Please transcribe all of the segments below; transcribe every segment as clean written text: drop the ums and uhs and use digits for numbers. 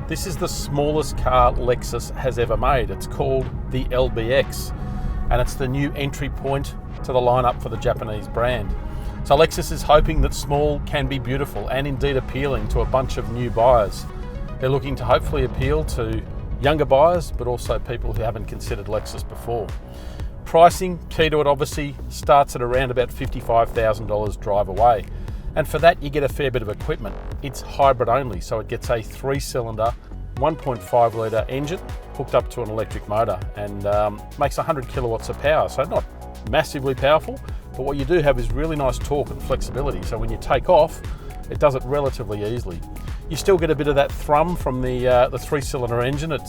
This is the smallest car Lexus has ever made. It's called the LBX, and it's the new entry point to the lineup for the Japanese brand. So Lexus is hoping that small can be beautiful and indeed appealing to a bunch of new buyers. They're looking to hopefully appeal to younger buyers, but also people who haven't considered Lexus before. Pricing, key to it obviously, starts at around about $55,000 drive away. And for that, you get a fair bit of equipment. It's hybrid only, so it gets a 3-cylinder, 1.5 litre engine hooked up to an electric motor and makes 100 kilowatts of power. So not massively powerful, but what you do have is really nice torque and flexibility. So when you take off, it does it relatively easily. You still get a bit of that thrum from the 3-cylinder engine. It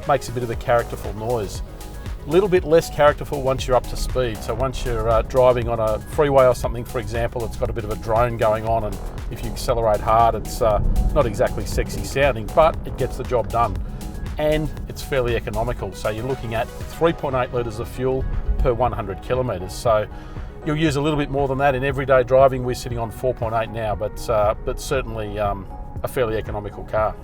makes a bit of a characterful noise. A little bit less characterful once you're up to speed. So once you're driving on a freeway or something, for example, it's got a bit of a drone going on, and if you accelerate hard, it's not exactly sexy sounding, but it gets the job done. And it's fairly economical. So you're looking at 3.8 litres of fuel per 100 kilometres. So you'll use a little bit more than that in everyday driving. We're sitting on 4.8 now, but certainly a fairly economical car.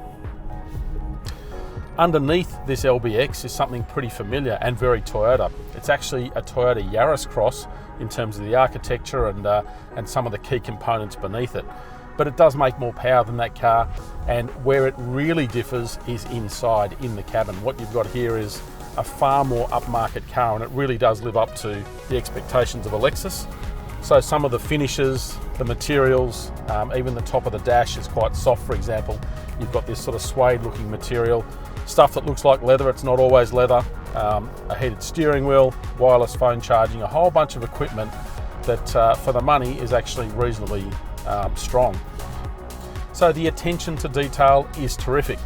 Underneath this LBX is something pretty familiar and very Toyota. It's actually a Toyota Yaris Cross in terms of the architecture and some of the key components beneath it. But it does make more power than that car, and where it really differs is inside, in the cabin. What you've got here is a far more upmarket car, and it really does live up to the expectations of a Lexus. So some of the finishes, the materials, even the top of the dash is quite soft, for example. You've got this sort of suede looking material, stuff that looks like leather, it's not always leather, a heated steering wheel, wireless phone charging, a whole bunch of equipment that for the money is actually reasonably strong. So the attention to detail is terrific.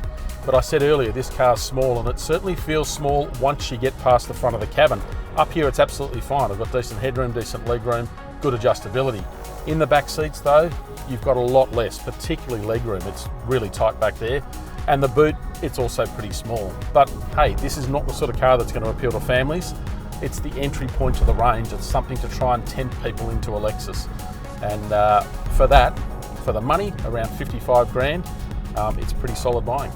But I said earlier, this car's small, and it certainly feels small once you get past the front of the cabin. Up here, it's absolutely fine. I've got decent headroom, decent legroom, good adjustability. In the back seats though, you've got a lot less, particularly legroom. It's really tight back there. And the boot, it's also pretty small. But hey, this is not the sort of car that's going to appeal to families. It's the entry point to the range. It's something to try and tempt people into a Lexus. And for that, for the money, around 55 grand, it's pretty solid buying.